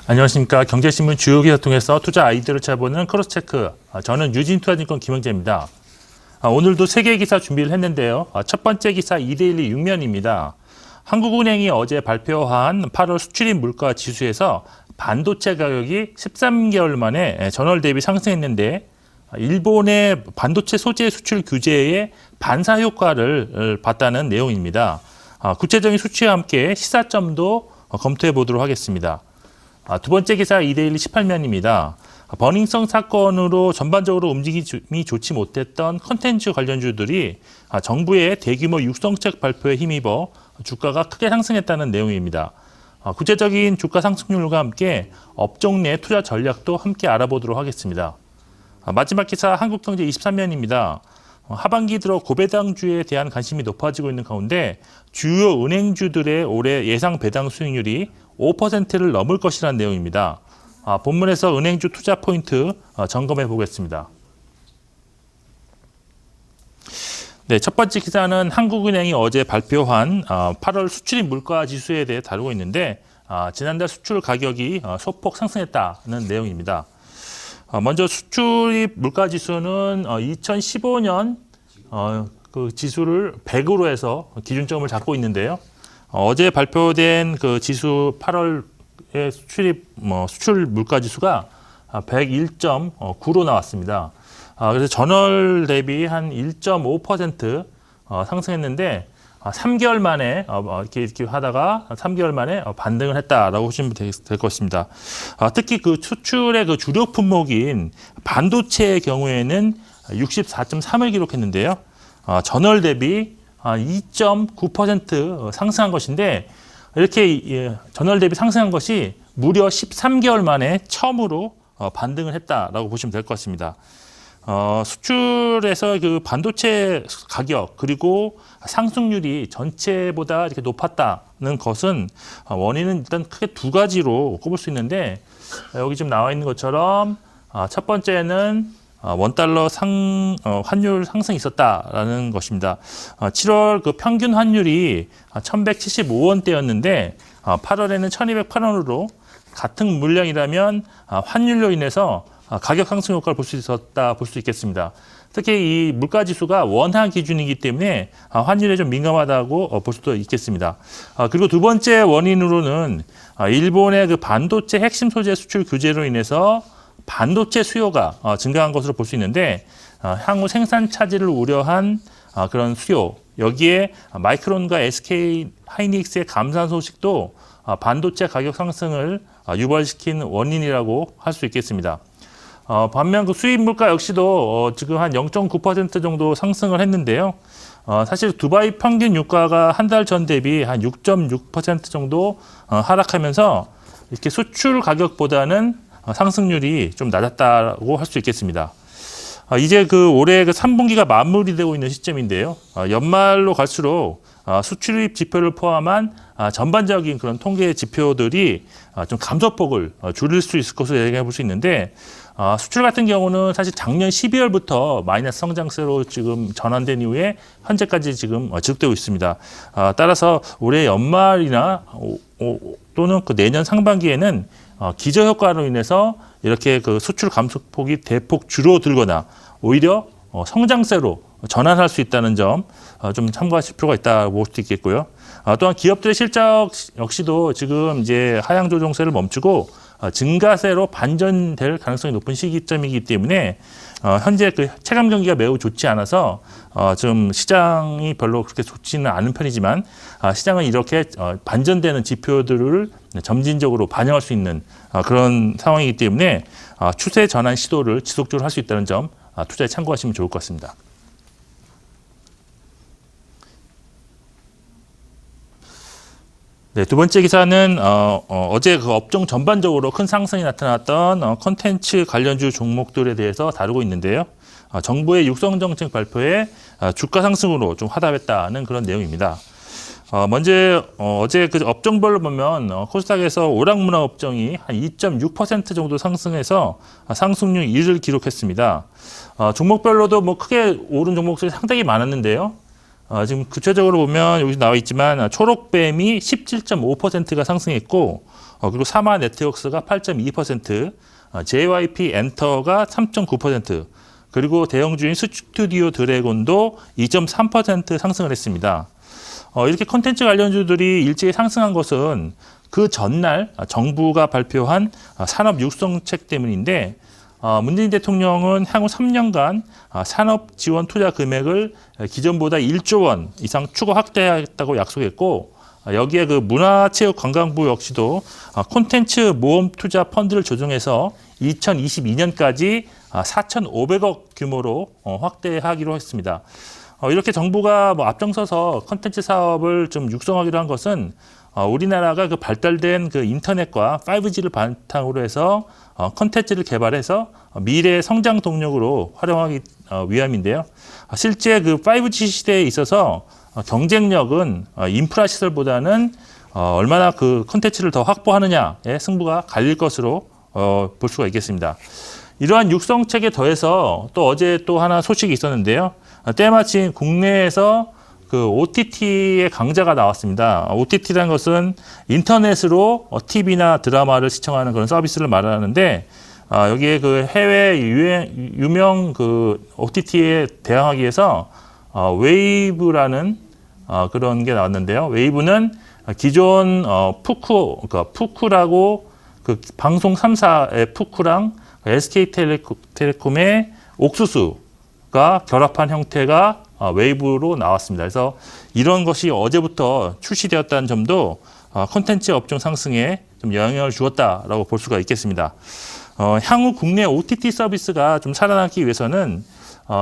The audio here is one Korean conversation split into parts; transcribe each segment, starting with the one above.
안녕하십니까. 경제신문 주요 기사 통해서 투자 아이디어를 찾아보는 크로스체크. 저는 유진투자증권 김영재입니다. 오늘도 3개의 기사 준비를 했는데요. 첫 번째 기사 이데일리 6면입니다. 한국은행이 어제 발표한 8월 수출입 물가 지수에서 반도체 가격이 13개월 만에 전월 대비 상승했는데 일본의 반도체 소재 수출 규제에 반사 효과를 봤다는 내용입니다. 구체적인 수치와 함께 시사점도 검토해 보도록 하겠습니다. 두 번째 기사 이데일리 18면입니다. 버닝썬 사건으로 전반적으로 움직임이 좋지 못했던 컨텐츠 관련주들이 정부의 대규모 육성책 발표에 힘입어 주가가 크게 상승했다는 내용입니다. 구체적인 주가 상승률과 함께 업종 내 투자 전략도 함께 알아보도록 하겠습니다. 마지막 기사 한국경제 23면입니다. 하반기 들어 고배당주에 대한 관심이 높아지고 있는 가운데 주요 은행주들의 올해 예상 배당 수익률이 5%를 넘을 것이라는 내용입니다. 본문에서 은행주 투자 포인트 점검해 보겠습니다. 네, 첫 번째 기사는 한국은행이 어제 발표한 8월 수출입 물가 지수에 대해 다루고 있는데 지난달 수출 가격이 소폭 상승했다는 내용입니다. 먼저 수출입 물가 지수는 2015년 그 지수를 100으로 해서 기준점을 잡고 있는데요. 어제 발표된 그 지수 8월의 수출 물가 지수가 101.9로 나왔습니다. 그래서 전월 대비 한 1.5% 상승했는데 3개월 만에 이렇게 하다가 3개월 만에 반등을 했다라고 보시면 될 것 같습니다. 특히 그 수출의 그 주력 품목인 반도체의 경우에는 64.3을 기록했는데요. 전월 대비 2.9% 상승한 것인데 이렇게 전월 대비 상승한 것이 무려 13개월 만에 처음으로 반등을 했다라고 보시면 될 것 같습니다. 수출에서 그 반도체 가격 그리고 상승률이 전체보다 이렇게 높았다는 것은 원인은 일단 크게 두 가지로 꼽을 수 있는데 여기 지금 나와 있는 것처럼 첫 번째는 원달러 환율 상승이 있었다라는 것입니다. 7월 그 평균 환율이 1,175원대였는데 8월에는 1,208원으로 같은 물량이라면 환율로 인해서 가격 상승 효과를 볼 수 있었다 볼 수 있겠습니다. 특히 이 물가 지수가 원화 기준이기 때문에 환율에 좀 민감하다고 볼 수도 있겠습니다. 그리고 두 번째 원인으로는 일본의 그 반도체 핵심 소재 수출 규제로 인해서 반도체 수요가 증가한 것으로 볼 수 있는데 향후 생산 차질을 우려한 그런 수요, 여기에 마이크론과 SK 하이닉스의 감산 소식도 반도체 가격 상승을 유발시킨 원인이라고 할 수 있겠습니다. 반면 그 수입 물가 역시도 지금 한 0.9% 정도 상승을 했는데요. 사실 두바이 평균 유가가 한 달 전 대비 한 6.6% 정도 하락하면서 이렇게 수출 가격보다는 상승률이 좀 낮았다고 할 수 있겠습니다. 이제 그 올해 그 3분기가 마무리되고 있는 시점인데요. 연말로 갈수록 수출입 지표를 포함한 전반적인 그런 통계 지표들이 좀 감소폭을 줄일 수 있을 것으로 예상해 볼 수 있는데 수출 같은 경우는 사실 작년 12월부터 마이너스 성장세로 지금 전환된 이후에 현재까지 지금 지속되고 있습니다. 따라서 올해 연말이나 또는 그 내년 상반기에는 기저효과로 인해서 이렇게 그 수출 감소폭이 대폭 줄어들거나 오히려 성장세로 전환할 수 있다는 점 좀 참고하실 필요가 있다고 볼 수도 있겠고요. 또한 기업들의 실적 역시도 지금 이제 하향 조정세를 멈추고 증가세로 반전될 가능성이 높은 시기점이기 때문에 현재 그 체감 경기가 매우 좋지 않아서 좀 시장이 별로 그렇게 좋지는 않은 편이지만 시장은 이렇게 반전되는 지표들을 점진적으로 반영할 수 있는 그런 상황이기 때문에 추세 전환 시도를 지속적으로 할 수 있다는 점 투자에 참고하시면 좋을 것 같습니다. 네, 두 번째 기사는 어제 그 업종 전반적으로 큰 상승이 나타났던 콘텐츠 관련주 종목들에 대해서 다루고 있는데요. 정부의 육성 정책 발표에 주가 상승으로 좀 화답했다는 그런 내용입니다. 먼저 어제 그 업종별로 보면 코스닥에서 오락문화 업종이 한 2.6% 정도 상승해서 상승률 1을 기록했습니다. 종목별로도 뭐 크게 오른 종목들이 상당히 많았는데요. 지금 구체적으로 보면 여기 나와 있지만 초록뱀이 17.5%가 상승했고 그리고 사마 네트워크스가 8.2%, JYP 엔터가 3.9%, 그리고 대형주인 스튜디오 드래곤도 2.3% 상승을 했습니다. 이렇게 콘텐츠 관련주들이 일제히 상승한 것은 그 전날 정부가 발표한 산업 육성책 때문인데 문재인 대통령은 향후 3년간 산업 지원 투자 금액을 기존보다 1조 원 이상 추가 확대하겠다고 약속했고 여기에 그 문화체육관광부 역시도 콘텐츠 모험 투자 펀드를 조정해서 2022년까지 4,500억 규모로 확대하기로 했습니다. 이렇게 정부가 앞장서서 콘텐츠 사업을 좀 육성하기로 한 것은 우리나라가 그 발달된 그 인터넷과 5G를 바탕으로 해서 콘텐츠를 개발해서 미래 성장 동력으로 활용하기 위함인데요. 실제 그 5G 시대에 있어서 경쟁력은 인프라 시설보다는 얼마나 그 콘텐츠를 더 확보하느냐에 승부가 갈릴 것으로 볼 수가 있겠습니다. 이러한 육성책에 더해서 또 어제 또 하나 소식이 있었는데요. 때마침 국내에서 그 OTT의 강자가 나왔습니다. OTT라는 것은 인터넷으로 TV나 드라마를 시청하는 그런 서비스를 말하는데 여기에 그 해외 유명 그 OTT에 대항하기 위해서 웨이브라는 그런 게 나왔는데요. 웨이브는 기존 푸쿠라고 그 방송 3사의 푸쿠랑 SK텔레콤의 옥수수가 결합한 형태가 웨이브로 나왔습니다. 그래서 이런 것이 어제부터 출시되었다는 점도 콘텐츠 업종 상승에 좀 영향을 주었다라고 볼 수가 있겠습니다. 향후 국내 OTT 서비스가 좀 살아나기 위해서는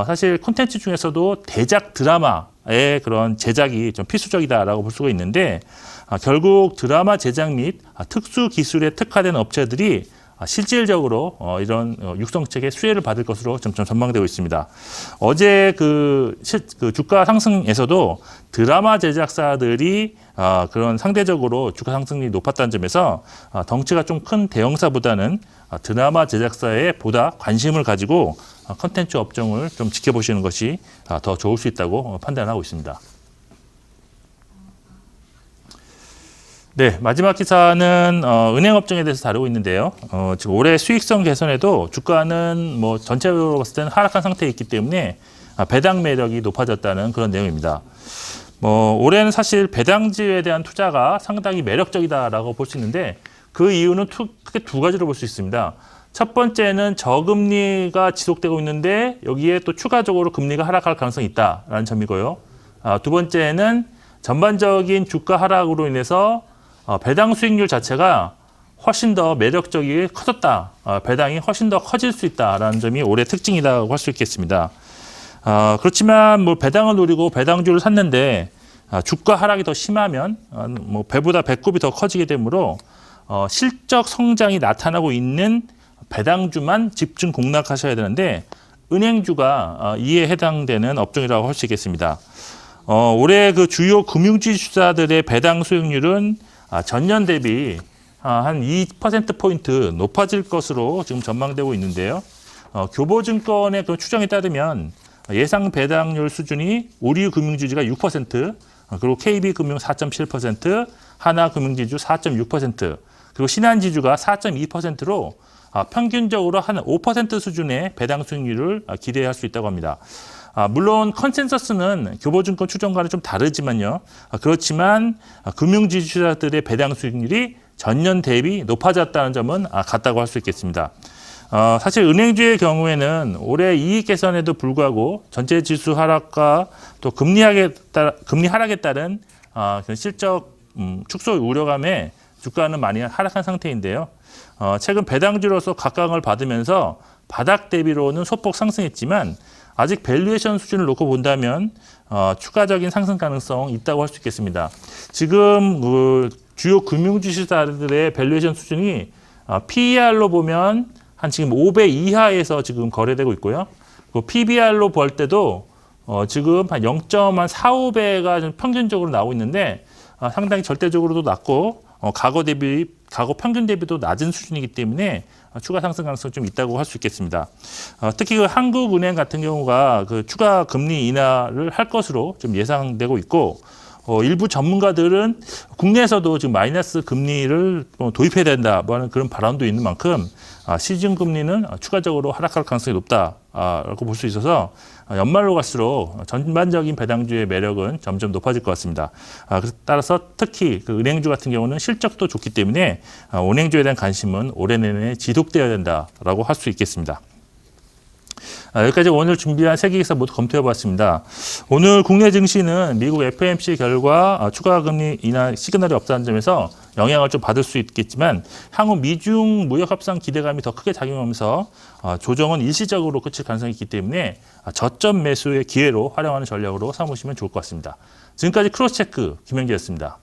사실 콘텐츠 중에서도 대작 드라마의 그런 제작이 좀 필수적이다라고 볼 수가 있는데 결국 드라마 제작 및 특수 기술에 특화된 업체들이 실질적으로 이런 육성책의 수혜를 받을 것으로 점점 전망되고 있습니다. 어제 그 주가 상승에서도 드라마 제작사들이 그런 상대적으로 주가 상승률이 높았다는 점에서 덩치가 좀 큰 대형사보다는 드라마 제작사에 보다 관심을 가지고 컨텐츠 업종을 좀 지켜보시는 것이 더 좋을 수 있다고 판단하고 있습니다. 네, 마지막 기사는 은행 업종에 대해서 다루고 있는데요. 지금 올해 수익성 개선에도 주가는 뭐 전체적으로 봤을 때는 하락한 상태에 있기 때문에 배당 매력이 높아졌다는 그런 내용입니다. 올해는 사실 배당주에 대한 투자가 상당히 매력적이다라고 볼 수 있는데 그 이유는 크게 두 가지로 볼 수 있습니다. 첫 번째는 저금리가 지속되고 있는데 여기에 또 추가적으로 금리가 하락할 가능성이 있다라는 점이고요. 두 번째는 전반적인 주가 하락으로 인해서 배당 수익률 자체가 훨씬 더 매력적이게 커졌다. 배당이 훨씬 더 커질 수 있다라는 점이 올해 특징이라고 할 수 있겠습니다. 그렇지만 뭐 배당을 노리고 배당주를 샀는데 주가 하락이 더 심하면 뭐 배보다 배꼽이 더 커지게 되므로 실적 성장이 나타나고 있는 배당주만 집중 공략하셔야 되는데 은행주가 이에 해당되는 업종이라고 할 수 있겠습니다. 올해 그 주요 금융지주사들의 배당 수익률은 전년 대비 한 2%포인트 높아질 것으로 지금 전망되고 있는데요. 교보증권의 그 추정에 따르면 예상 배당률 수준이 우리금융지주가 6%, 그리고 KB금융 4.7%, 하나금융지주 4.6%, 그리고 신한지주가 4.2%로 평균적으로 한 5% 수준의 배당 수익률을 기대할 수 있다고 합니다. 물론 컨센서스는 교보증권 추정과는 좀 다르지만요. 그렇지만 금융지주사들의 배당 수익률이 전년 대비 높아졌다는 점은 같다고 할 수 있겠습니다. 사실 은행주의 경우에는 올해 이익 개선에도 불구하고 전체 지수 하락과 또 금리 하락에 따른 실적 축소 우려감에 주가는 많이 하락한 상태인데요. 최근 배당주로서 각광을 받으면서 바닥 대비로는 소폭 상승했지만 아직 밸류에이션 수준을 놓고 본다면 추가적인 상승 가능성 있다고 할 수 있겠습니다. 지금 그 주요 금융주식사들의 밸류에이션 수준이 PER로 보면 한 지금 5배 이하에서 지금 거래되고 있고요. 그 PBR로 볼 때도 지금 한 0.45배가 평균적으로 나오고 있는데 상당히 절대적으로도 낮고 과거 대비 과거 평균 대비도 낮은 수준이기 때문에 추가 상승 가능성이 좀 있다고 할 수 있겠습니다. 특히 그 한국은행 같은 경우가 그 추가 금리 인하를 할 것으로 좀 예상되고 있고, 일부 전문가들은 국내에서도 지금 마이너스 금리를 도입해야 된다 뭐 하는 그런 발언도 있는 만큼 시중 금리는 추가적으로 하락할 가능성이 높다라고 볼 수 있어서 연말로 갈수록 전반적인 배당주의 매력은 점점 높아질 것 같습니다. 따라서 특히 그 은행주 같은 경우는 실적도 좋기 때문에 은행주에 대한 관심은 올해 내내 지속되어야 된다라고 할 수 있겠습니다. 여기까지 오늘 준비한 세 개 기사 모두 검토해 봤습니다. 오늘 국내 증시는 미국 FOMC 결과 추가 금리 인하 시그널이 없다는 점에서 영향을 좀 받을 수 있겠지만 향후 미중 무역 협상 기대감이 더 크게 작용하면서 조정은 일시적으로 끝일 가능성이 있기 때문에 저점 매수의 기회로 활용하는 전략으로 삼으시면 좋을 것 같습니다. 지금까지 크로스체크 김현기였습니다.